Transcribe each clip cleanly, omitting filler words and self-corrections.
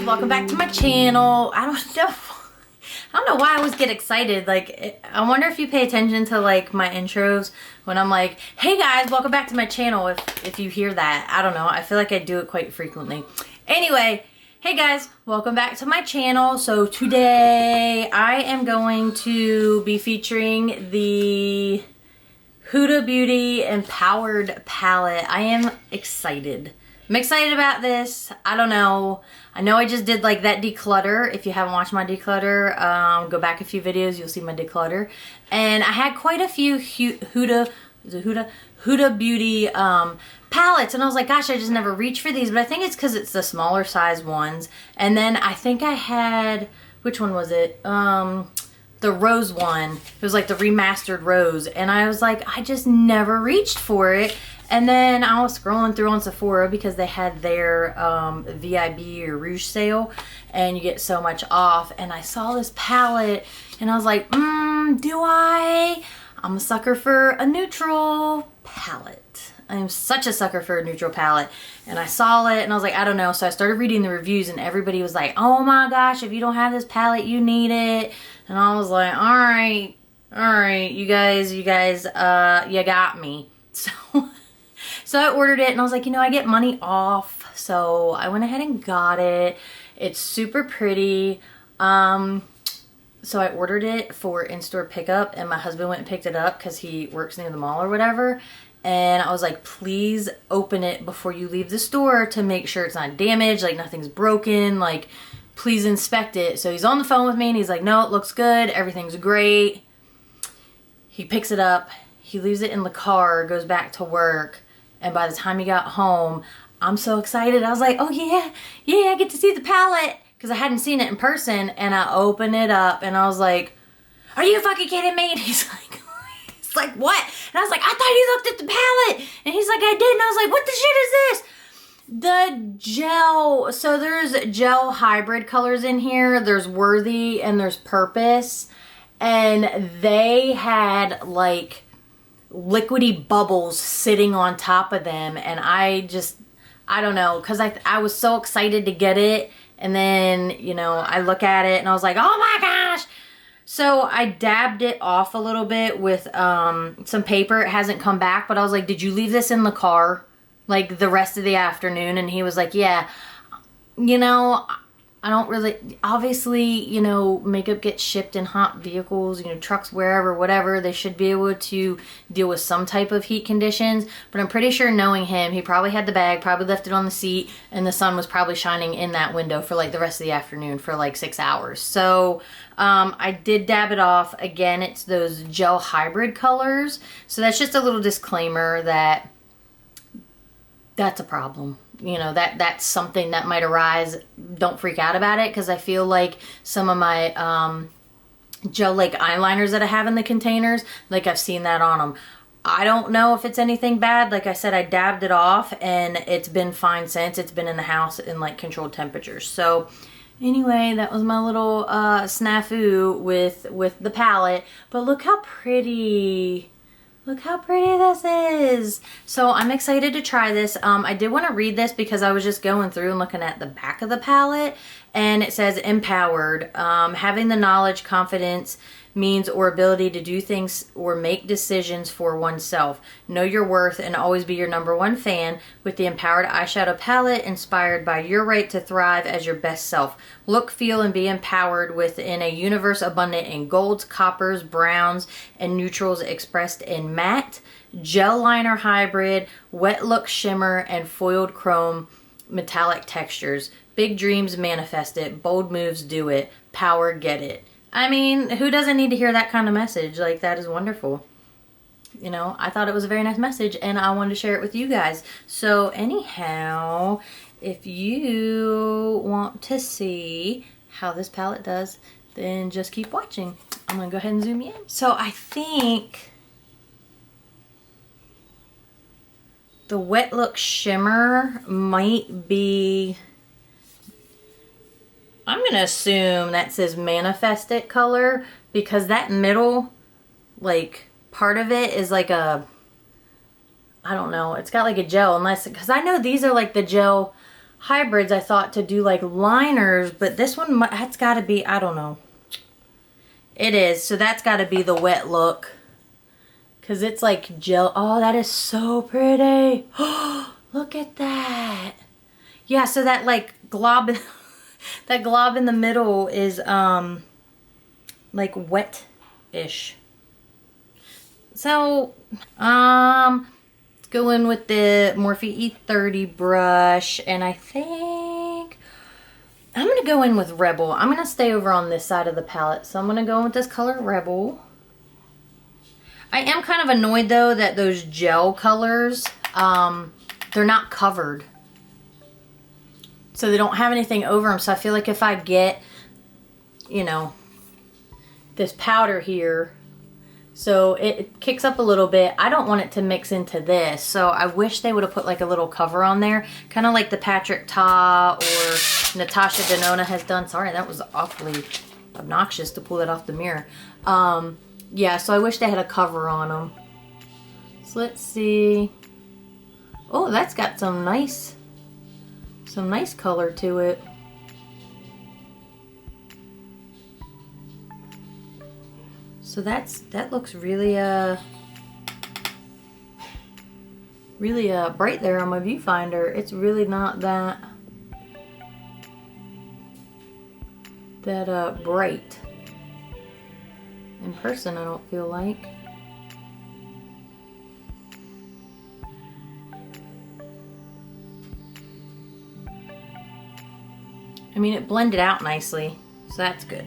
welcome back to my channel. I don't know why I always get excited. Like, I wonder if you pay attention to like my intros when I'm like, hey guys, welcome back to my channel. If you hear that, I don't know. I feel like I do it quite frequently. Anyway, hey guys, welcome back to my channel. So today I am going to be featuring the Huda Beauty Empowered palette. I am excited. I'm excited about this. I don't know. I know I just did like that declutter. If you haven't watched my declutter, go back a few videos, you'll see my declutter. And I had quite a few Huda Beauty palettes, and I was like, gosh, I just never reached for these. But I think it's because it's the smaller size ones. And then I think I had, which one was it? The rose one. It was like the remastered rose. And I was like, I just never reached for it. And then I was scrolling through on Sephora because they had their VIB or Rouge sale and you get so much off. And I saw this palette and I was like, do I? I'm a sucker for a neutral palette. I'm such a sucker for a neutral palette. And I saw it and I was like, I don't know. So I started reading the reviews and everybody was like, oh my gosh, if you don't have this palette, you need it. And I was like, all right, you guys, you got me. So I ordered it and I was like, you know, I get money off. So I went ahead and got it. It's super pretty. So I ordered it for in-store pickup and my husband went and picked it up because he works near the mall or whatever. And I was like, please open it before you leave the store to make sure it's not damaged, like nothing's broken, like please inspect it. So he's on the phone with me and he's like, no, it looks good. Everything's great. He picks it up. He leaves it in the car, goes back to work. And by the time he got home, I'm so excited. I was like, oh yeah, I get to see the palette. Because I hadn't seen it in person. And I opened it up and I was like, are you fucking kidding me? And he's like, what? And I was like, I thought you looked at the palette. And he's like, I did. And I was like, what the shit is this? The gel. So there's gel hybrid colors in here. There's Worthy and there's Purpose. And they had like liquidy bubbles sitting on top of them, and I don't know, because I was so excited to get it, and then, you know, I look at it and I was like, oh my gosh. So I dabbed it off a little bit with some paper. It hasn't come back, but I was like, did you leave this in the car like the rest of the afternoon? And he was like, yeah. You know, I don't really, obviously, you know, makeup gets shipped in hot vehicles, you know, trucks, wherever, whatever. They should be able to deal with some type of heat conditions. But I'm pretty sure, knowing him, he probably had the bag, probably left it on the seat, and the sun was probably shining in that window for like the rest of the afternoon for like 6 hours. So I did dab it off. Again, it's those gel hybrid colors. So that's just a little disclaimer that that's a problem. You know, that's something that might arise. Don't freak out about it, because I feel like some of my gel like eyeliners that I have in the containers, like I've seen that on them. I don't know if it's anything bad. Like I said, I dabbed it off and it's been fine since. It's been in the house in like controlled temperatures. So anyway, that was my little snafu with the palette. But look how pretty. Look how pretty this is. So I'm excited to try this. I did want to read this because I was just going through and looking at the back of the palette, and it says empowered. Having the knowledge, confidence, means, or ability to do things or make decisions for oneself. Know your worth and always be your #1 fan with the empowered eyeshadow palette inspired by your right to thrive as your best self. Look, feel, and be empowered within a universe abundant in golds, coppers, browns, and neutrals expressed in matte, gel liner hybrid, wet look shimmer, and foiled chrome metallic textures. Big dreams manifest it. Bold moves do it. Power get it. I mean, who doesn't need to hear that kind of message? Like, that is wonderful. You know, I thought it was a very nice message and I wanted to share it with you guys. So anyhow, if you want to see how this palette does, then just keep watching. I'm going to go ahead and zoom in. So I think the Wet Look Shimmer might be, I'm going to assume that says Manifest It color, because that middle, like, part of it is like a, I don't know, it's got like a gel, unless, because I know these are like the gel hybrids, I thought, to do like liners, but this one, that's got to be, I don't know. It is, so that's got to be the wet look. Because it's like gel. Oh, that is so pretty. Look at that. Yeah, so that like glob, that glob in the middle is like wet-ish. So, let's go in with the Morphe E30 brush, and I think I'm gonna go in with Rebel. I'm gonna stay over on this side of the palette, so I'm gonna go in with this color Rebel. I am kind of annoyed though that those gel colors, they're not covered. So they don't have anything over them. So I feel like if I get, you know, this powder here, so it kicks up a little bit, I don't want it to mix into this. So I wish they would have put like a little cover on there, kind of like the Patrick Ta or Natasha Denona has done. Sorry, that was awfully obnoxious to pull that off the mirror. Yeah, so I wish they had a cover on them. So let's see. Oh, that's got some nice color to it. So that looks really bright there on my viewfinder. It's really not that bright. In person, I don't feel like. I mean, it blended out nicely, so that's good.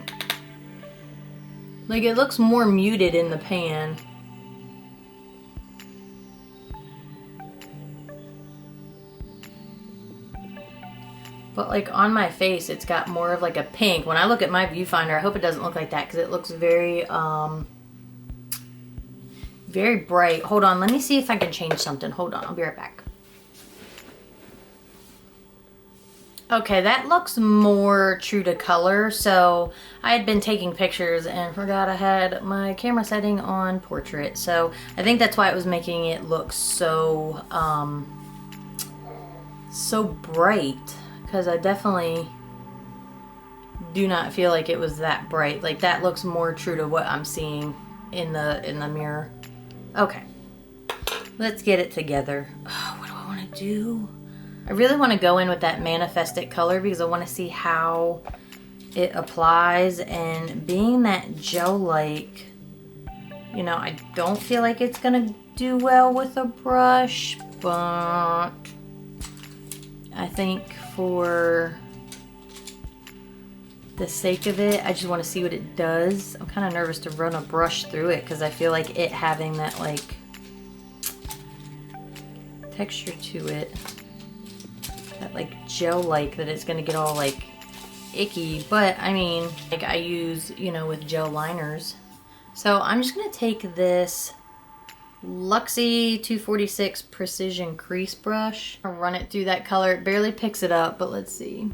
Like, it looks more muted in the pan. But like on my face, it's got more of like a pink. When I look at my viewfinder, I hope it doesn't look like that because it looks very, very bright. Hold on, let me see if I can change something. Hold on, I'll be right back. Okay, that looks more true to color. So I had been taking pictures and forgot I had my camera setting on portrait. So I think that's why it was making it look so, so bright. Because I definitely do not feel like it was that bright. Like, that looks more true to what I'm seeing in the mirror. Okay, let's get it together. Oh, what do I want to do? I really want to go in with that Manifest It color because I want to see how it applies. And being that gel-like, you know, I don't feel like it's going to do well with a brush, but I think for the sake of it, I just want to see what it does. I'm kind of nervous to run a brush through it because I feel like it having that like texture to it, that like gel-like, that it's going to get all like icky. But I mean, like I use, you know, with gel liners. So I'm just going to take this Luxie 246 Precision Crease Brush. I'll run it through that color. It barely picks it up, but let's see.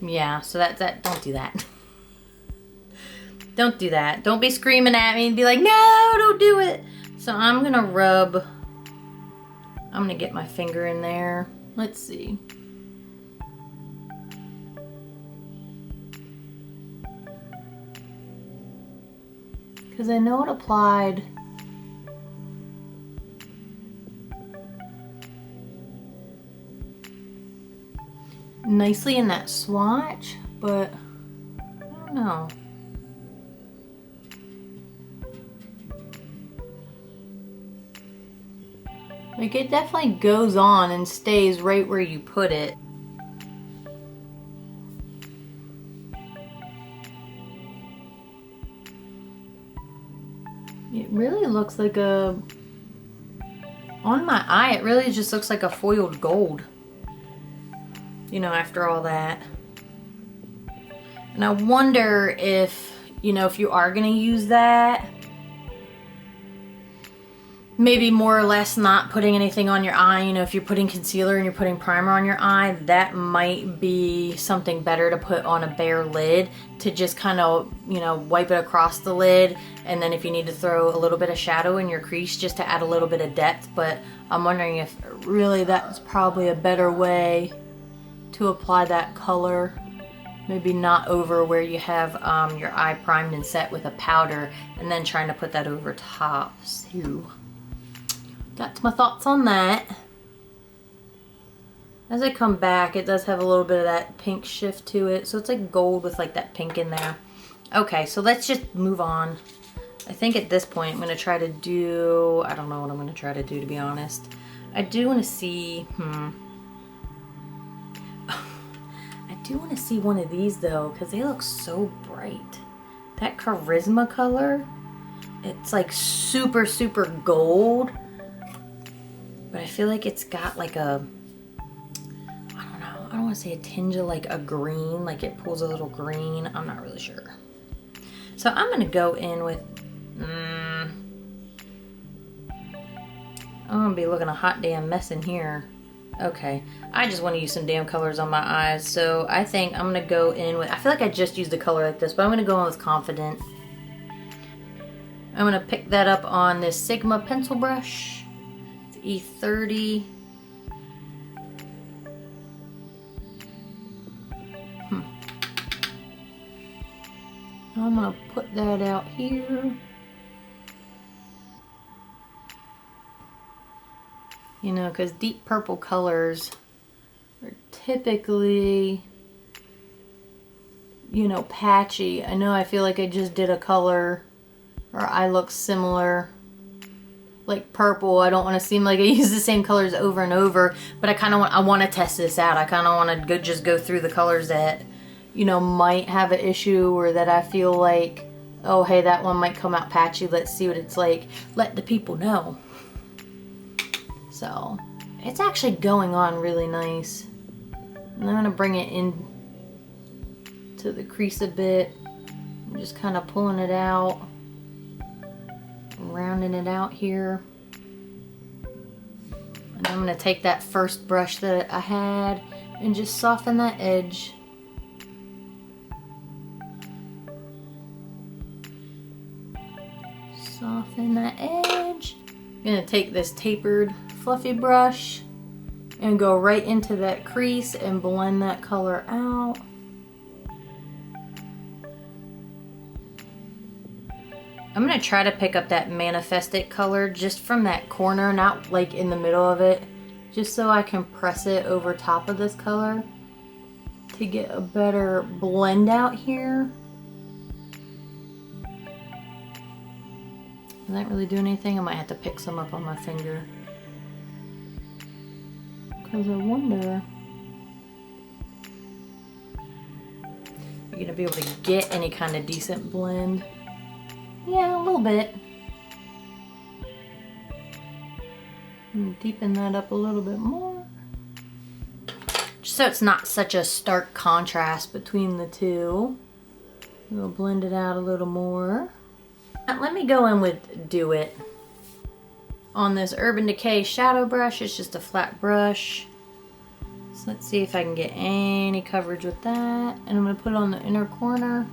Yeah, so that's that. Don't do that. Don't do that. Don't be screaming at me and be like, no, don't do it. So I'm gonna rub, I'm gonna get my finger in there. Let's see. Because I know it applied nicely in that swatch, but I don't know. Like, it definitely goes on and stays right where you put it. It really looks like a, on my eye, it really just looks like a foiled gold. You know, after all that. And I wonder if, you know, if you are gonna use that, maybe more or less not putting anything on your eye. You know, if you're putting concealer and you're putting primer on your eye, that might be something better to put on a bare lid, to just kind of, you know, wipe it across the lid. And then if you need to throw a little bit of shadow in your crease just to add a little bit of depth. But I'm wondering if really that's probably a better way to apply that color. Maybe not over where you have your eye primed and set with a powder, and then trying to put that over top. So that's my thoughts on that. As I come back, it does have a little bit of that pink shift to it. So it's like gold with like that pink in there. Okay, so let's just move on. I think at this point I'm going to try to do, I don't know what I'm going to try to do, to be honest. I do want to see, I do want to see one of these though, because they look so bright. That Charisma color, it's like super, super gold. But I feel like it's got like a, I don't know, I don't want to say a tinge of like a green, like it pulls a little green. I'm not really sure. So I'm going to go in with, I'm going to be looking a hot damn mess in here. Okay, I just want to use some damn colors on my eyes, so I think I'm going to go in with, I feel like I just used a color like this, but I'm going to go in with Confident. I'm going to pick that up on this Sigma pencil brush. It's E30. I'm going to put that out here. You know, because deep purple colors are typically, you know, patchy. I know I feel like I just did a color, or I look similar, like purple. I don't want to seem like I use the same colors over and over, but I want to test this out. I kind of want to just go through the colors that, you know, might have an issue, or that I feel like, oh, hey, that one might come out patchy. Let's see what it's like. Let the people know. So it's actually going on really nice. And I'm gonna bring it in to the crease a bit. I'm just kind of pulling it out, rounding it out here. And I'm gonna take that first brush that I had and just soften that edge. Soften that edge. I'm gonna take this tapered fluffy brush and go right into that crease and blend that color out. I'm gonna try to pick up that Manifest It color just from that corner, not like in the middle of it, just so I can press it over top of this color to get a better blend out here. Does that really do anything? I might have to pick some up on my finger. Because I wonder, you're going to be able to get any kind of decent blend. Yeah, a little bit. And deepen that up a little bit more. Just so it's not such a stark contrast between the two. We'll blend it out a little more. Let me go in with Do It. On this Urban Decay shadow brush, it's just a flat brush. So let's see if I can get any coverage with that. And I'm going to put it on the inner corner.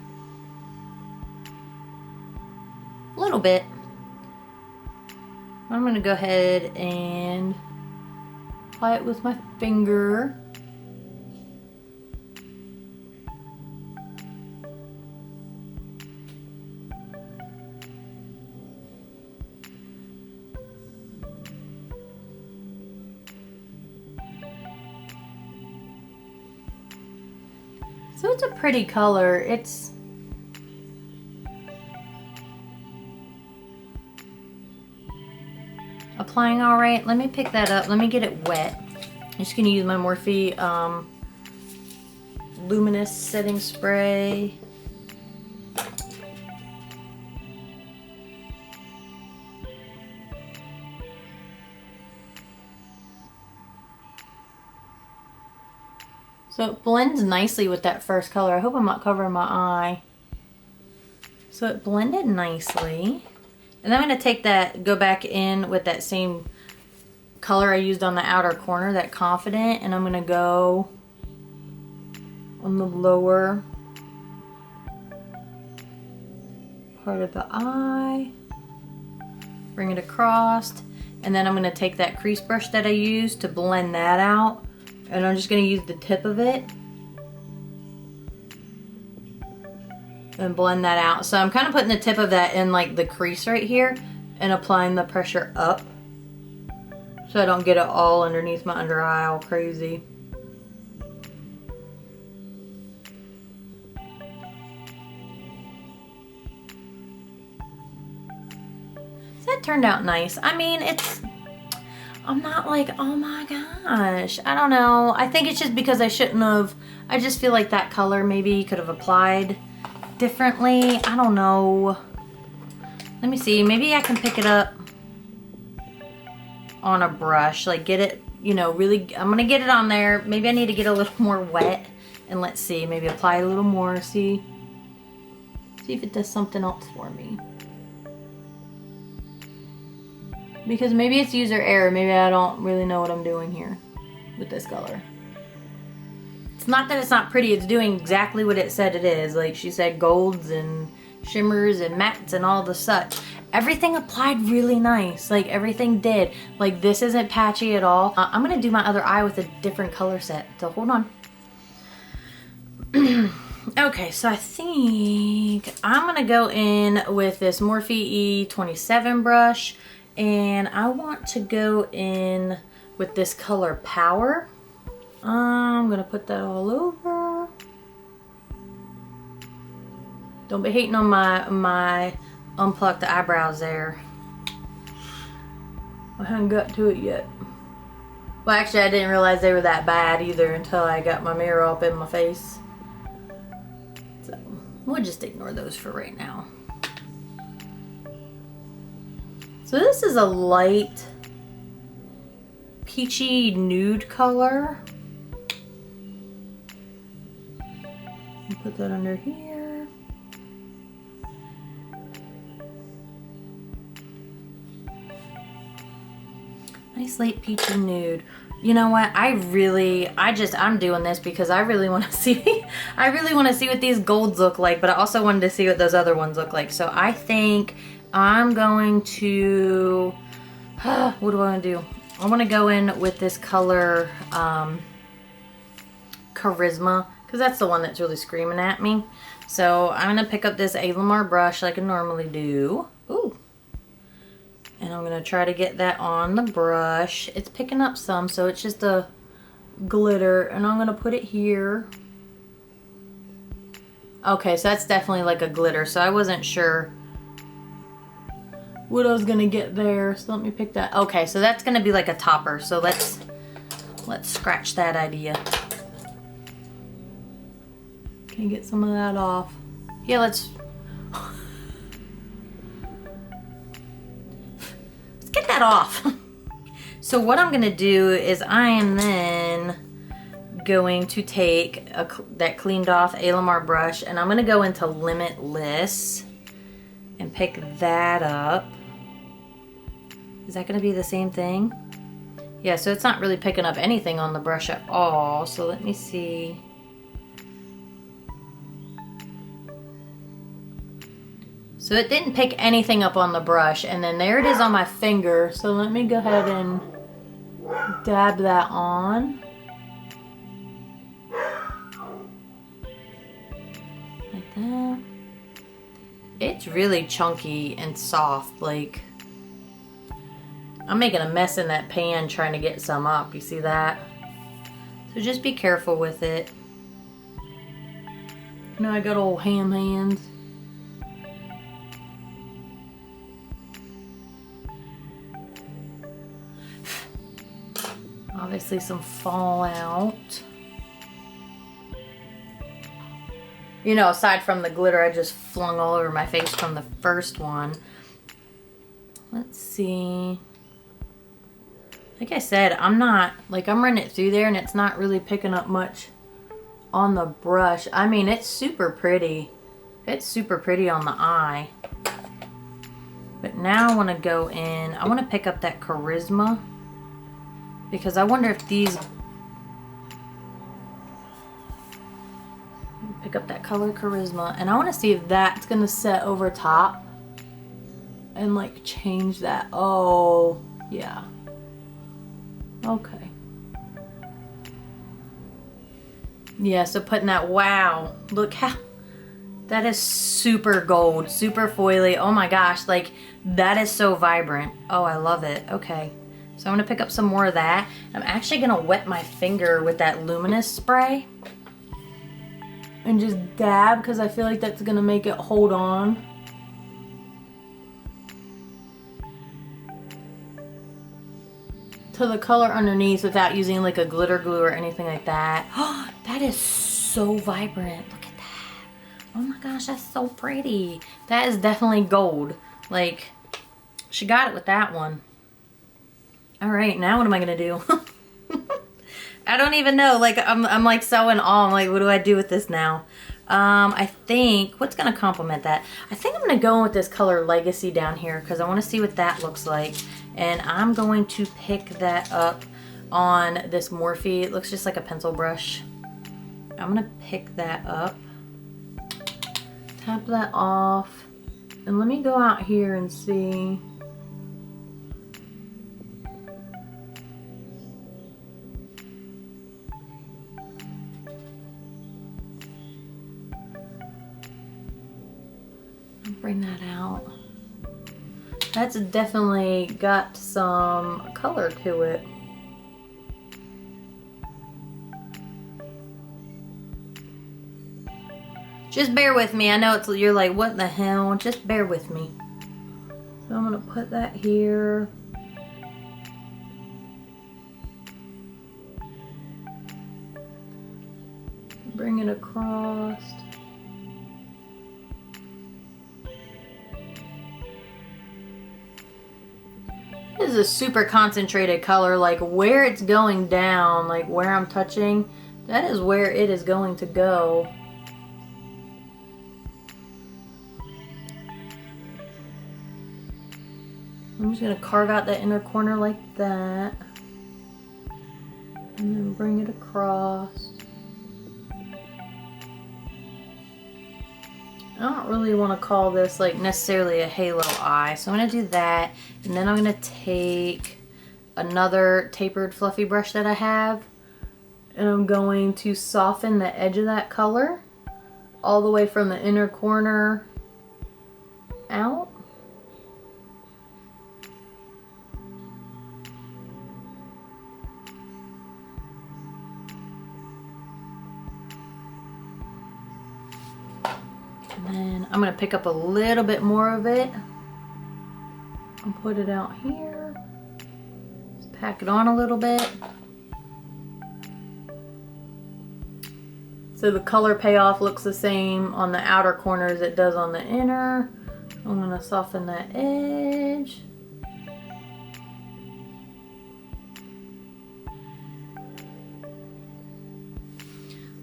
A little bit. I'm going to go ahead and apply it with my finger. So it's a pretty color. It's applying all right. Let me pick that up. Let me get it wet. I'm just gonna use my Morphe Luminous setting spray. So it blends nicely with that first color. I hope I'm not covering my eye. So it blended nicely. And I'm going to take that, go back in with that same color I used on the outer corner, that Confident, and I'm going to go on the lower part of the eye, bring it across, and then I'm going to take that crease brush that I used to blend that out, and I'm just going to use the tip of it and blend that out. So I'm kind of putting the tip of that in like the crease right here and applying the pressure up so I don't get it all underneath my under eye all crazy. That turned out nice. I mean, I'm not like, oh my gosh, I don't know. I think it's just because I shouldn't have, I just feel like that color maybe could have applied differently. I don't know. Let me see, maybe I can pick it up on a brush, like get it, you know, really, I'm gonna get it on there. Maybe I need to get a little more wet, and let's see, maybe apply a little more, see if it does something else for me. Because maybe it's user error, maybe I don't really know what I'm doing here with this color. It's not that it's not pretty, it's doing exactly what it said it is. Like she said, golds and shimmers and mattes and all the such. Everything applied really nice, like everything did. Like this isn't patchy at all. I'm gonna do my other eye with a different color set, so hold on. Okay, so I think I'm gonna go in with this Morphe E27 brush, and I want to go in with this color Power. I'm gonna put that all over. Don't be hating on my unplucked eyebrows there. I haven't got to it yet. Well, actually, I didn't realize they were that bad either until I got my mirror up in my face. So we'll just ignore those for right now. So this is a light peachy nude color. Put that under here. Nice light peachy nude. You know what? I'm doing this because I really want to see I really want to see what these golds look like, but I also wanted to see what those other ones look like. So I think I'm going to what do I want to do? I want to go in with this color Charisma, because that's the one that's really screaming at me. So I'm going to pick up this Alamar brush like I normally do. Ooh. And I'm going to try to get that on the brush. It's picking up some, so it's just a glitter. And I'm going to put it here. Okay, so that's definitely like a glitter. So I wasn't sure what I was going to get there. So let me pick that. Okay, so that's going to be like a topper. So let's scratch that idea. Can you get some of that off? Yeah, let's get that off. So what I'm gonna do is I am then going to take that cleaned off Alamar brush, and I'm gonna go into Limitless and pick that up. Is that gonna be the same thing? Yeah, so it's not really picking up anything on the brush at all. So let me see. So it didn't pick anything up on the brush, and then there it is on my finger. So let me go ahead and dab that on. Like that. It's really chunky and soft. Like, I'm making a mess in that pan trying to get some up. You see that? So just be careful with it. You know, I got old ham hands. Obviously some fallout. You know, aside from the glitter I just flung all over my face from the first one. Let's see. Like I said, I'm running it through there and it's not really picking up much on the brush. I mean, it's super pretty. It's super pretty on the eye. But now I want to go in, I want to pick up that Charisma, because I wonder if these, pick up that color Charisma, and I want to see if that's going to set over top and like change that. Oh, yeah. Okay. Yeah, so putting that, wow, look how, that is super gold, super foily. Oh my gosh, like that is so vibrant. Oh, I love it. Okay, so I'm gonna pick up some more of that. I'm actually gonna wet my finger with that luminous spray and just dab, because I feel like that's gonna make it hold on. To the color underneath without using like a glitter glue or anything like that. Oh, that is so vibrant. Look at that. Oh my gosh, that's so pretty. That is definitely gold. Like, she got it with that one. All right, now what am I gonna do? I don't even know. Like, I'm like so in awe. I'm like, what do I do with this now? I think, what's gonna complement that? I think I'm gonna go in with this color Legacy down here, because I want to see what that looks like. And I'm going to pick that up on this Morphe. It looks just like a pencil brush. I'm gonna pick that up, tap that off, and let me go out here and see. Bring that out. That's definitely got some color to it. Just bear with me. I know it's, you're like, what the hell? Just bear with me. So I'm gonna put that here. Bring it across. This is a super concentrated color, like where it's going down, like where I'm touching, that is where it is going to go. I'm just going to carve out that inner corner like that, and then bring it across. I don't really want to call this like necessarily a halo eye, so I'm going to do that, and then I'm going to take another tapered fluffy brush that I have, and I'm going to soften the edge of that color all the way from the inner corner out. And then I'm going to pick up a little bit more of it and put it out here. Just pack it on a little bit. So the color payoff looks the same on the outer corner as it does on the inner. I'm going to soften that edge.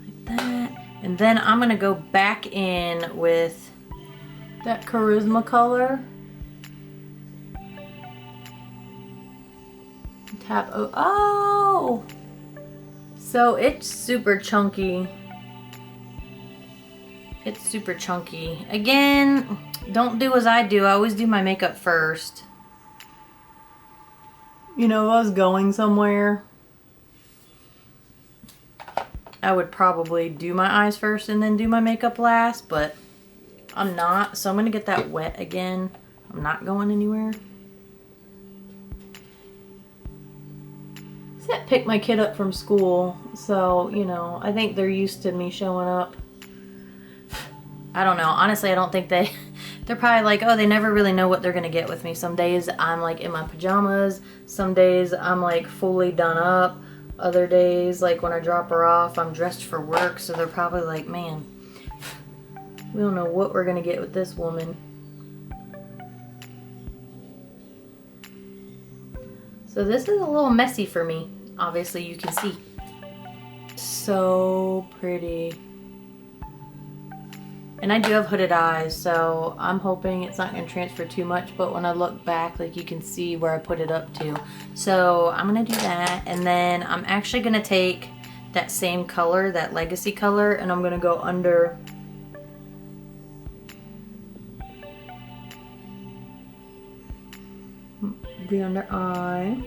Like that. And then I'm going to go back in with that Charisma color. Tap, oh! So it's super chunky. It's super chunky. Again, don't do as I do. I always do my makeup first. You know, if I was going somewhere, I would probably do my eyes first and then do my makeup last, but I'm not. So I'm going to get that wet again. I'm not going anywhere. See, I picked my kid up from school, so, you know, I think they're used to me showing up. I don't know. Honestly, I don't think they're probably like, oh, they never really know what they're going to get with me. Some days I'm like in my pajamas. Some days I'm like fully done up. Other days, like when I drop her off, I'm dressed for work. So they're probably like, man, we don't know what we're going to get with this woman. So this is a little messy for me. Obviously, you can see. So pretty. And I do have hooded eyes, so I'm hoping it's not gonna transfer too much, but when I look back, like you can see where I put it up to. So I'm gonna do that, and then I'm actually gonna take that same color, that legacy color, and I'm gonna go under the under eye.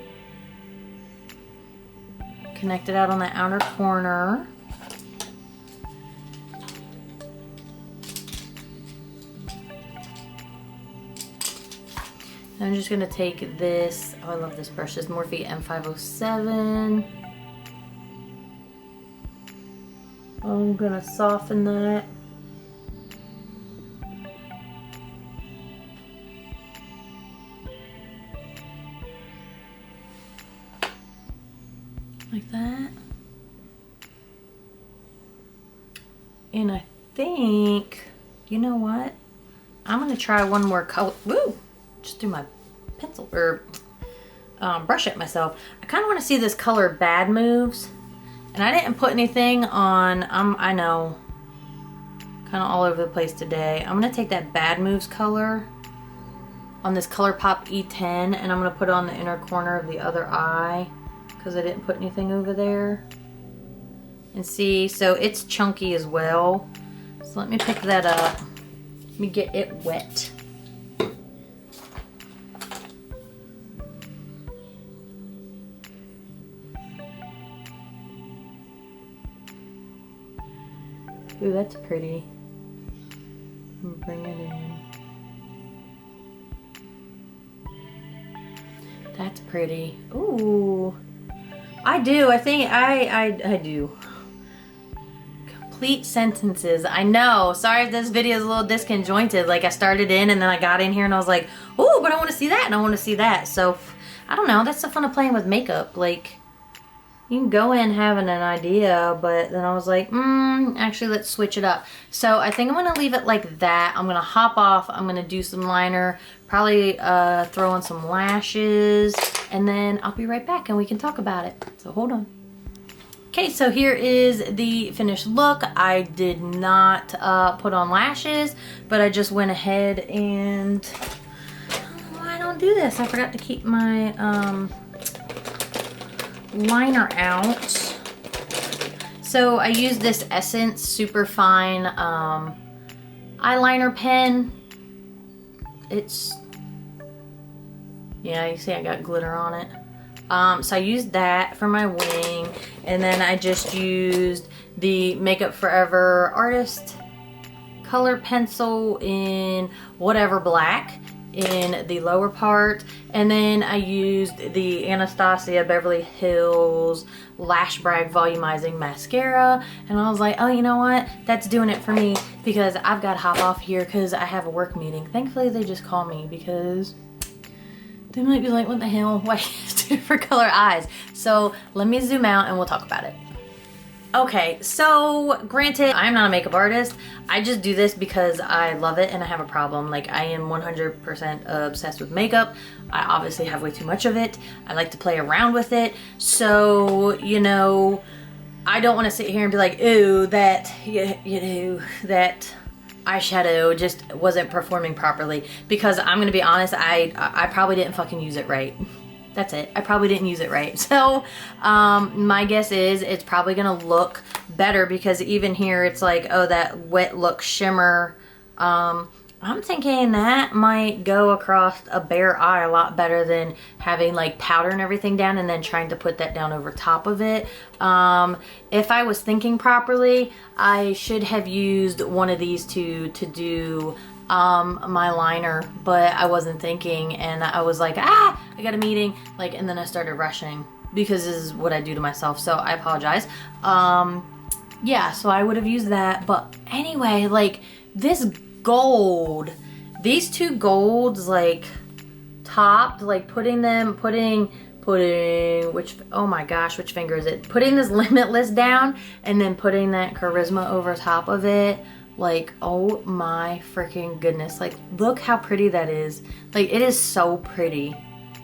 Connect it out on the outer corner. I'm just gonna take this, oh I love this brush, this Morphe M507. I'm gonna soften that. Like that. And I think, you know what? I'm gonna try one more color. Woo! Just do my pencil or brush at myself. I kind of want to see this color Bad Moves, and I didn't put anything on. I know, kind of all over the place today. I'm gonna take that Bad Moves color on this ColourPop E10, and I'm gonna put it on the inner corner of the other eye because I didn't put anything over there. And see, so it's chunky as well. So let me pick that up. Let me get it wet. Ooh, that's pretty. Bring it in. That's pretty. Ooh. I do. I think I do. Complete sentences. I know. Sorry if this video is a little disconjointed. Like I started in and then I got in here and I was like, ooh, but I want to see that and I want to see that. So I don't know. That's the fun of playing with makeup. Like, you can go in having an idea, but then I was like, actually let's switch it up. So I think I'm gonna leave it like that. I'm gonna hop off, I'm gonna do some liner, probably throw on some lashes, and then I'll be right back and we can talk about it. So hold on. Okay, so here is the finished look. I did not put on lashes, but I just went ahead and, I don't know why I don't do this. I forgot to keep my, liner out. So I use this Essence Super Fine eyeliner pen. It's, yeah, you see I got glitter on it. So I used that for my wing, and then I just used the Makeup Forever Artist color pencil in whatever black in the lower part, and then I used the Anastasia Beverly Hills Lash Brag Volumizing Mascara, and I was like, oh, you know what, that's doing it for me, because I've got to hop off here because I have a work meeting. Thankfully they just call me because they might be like, what the hell, why two different color eyes? So let me zoom out and we'll talk about it. Okay, so granted, I'm not a makeup artist. I just do this because I love it and I have a problem. Like, I am 100% obsessed with makeup. I obviously have way too much of it. I like to play around with it. So, you know, I don't want to sit here and be like, ooh, that, you know, that eyeshadow just wasn't performing properly. Because I'm going to be honest, I probably didn't fucking use it right. That's it. I probably didn't use it right. So my guess is it's probably gonna look better, because even here it's like, oh, that wet look shimmer. I'm thinking that might go across a bare eye a lot better than having like powder and everything down and then trying to put that down over top of it. If I was thinking properly, I should have used one of these two to do my liner, but I wasn't thinking, and I was like, I got a meeting, like, and then I started rushing, because this is what I do to myself, so I apologize. Yeah, so I would have used that, but anyway, like, this gold, these two golds, like, topped, like, putting, which, oh my gosh, which finger is it? Putting this Limitless down, and then putting that Charisma over top of it. Like, oh my freaking goodness. Like, look how pretty that is. Like, it is so pretty.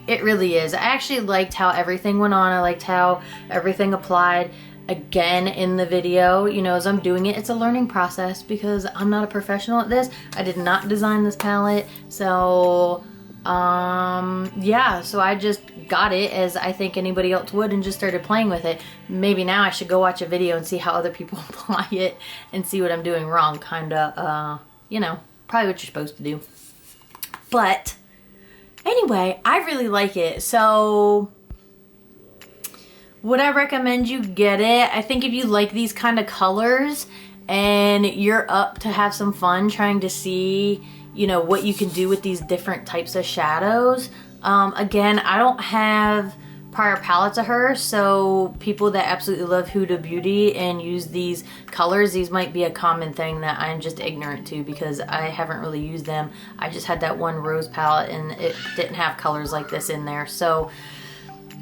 It really is. I actually liked how everything went on. I liked how everything applied. again in the video, you know, as I'm doing it. It's a learning process because I'm not a professional at this. I did not design this palette. So, yeah, so I just got it as I think anybody else would and just started playing with it. Maybe now I should go watch a video and see how other people apply it and see what I'm doing wrong. Kinda, you know, probably what you're supposed to do. But anyway, I really like it. So would I recommend you get it? I think if you like these kind of colors and you're up to have some fun trying to see, you know, what you can do with these different types of shadows. Again, I don't have prior palettes of her, so people that absolutely love Huda Beauty and use these colors, these might be a common thing that I'm just ignorant to because I haven't really used them. I just had that one rose palette and it didn't have colors like this in there. So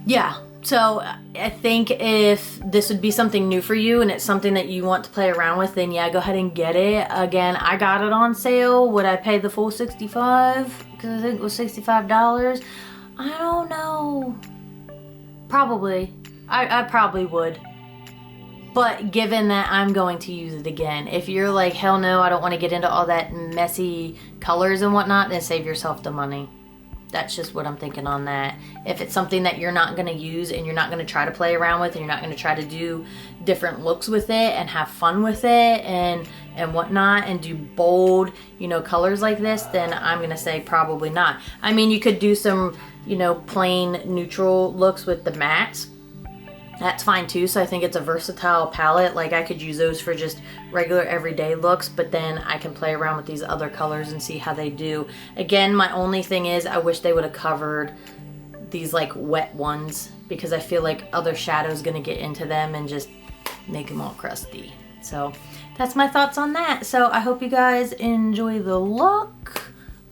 yeah, so I think if this would be something new for you and it's something that you want to play around with, then yeah, go ahead and get it. Again, I got it on sale. Would I pay the full $65? Because I think it was $65. I don't know. Probably. I probably would. But given that I'm going to use it again, if you're like, hell no, I don't want to get into all that messy colors and whatnot, then save yourself the money. That's just what I'm thinking on that. If it's something that you're not going to use and you're not going to try to play around with and you're not going to try to do different looks with it and have fun with it and whatnot and do bold, you know, colors like this, then I'm going to say probably not. I mean, you could do some, you know, plain neutral looks with the mattes. That's fine too. So I think it's a versatile palette. Like I could use those for just regular everyday looks, but then I can play around with these other colors and see how they do. Again, my only thing is I wish they would have covered these like wet ones because I feel like other shadows gonna get into them and just make them all crusty. So that's my thoughts on that. So I hope you guys enjoy the look.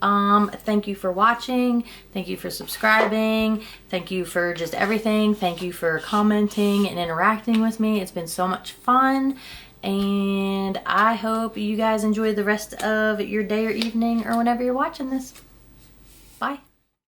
Thank you for watching. Thank you for subscribing. Thank you for just everything. Thank you for commenting and interacting with me. It's been so much fun. And I hope you guys enjoy the rest of your day or evening or whenever you're watching this. Bye.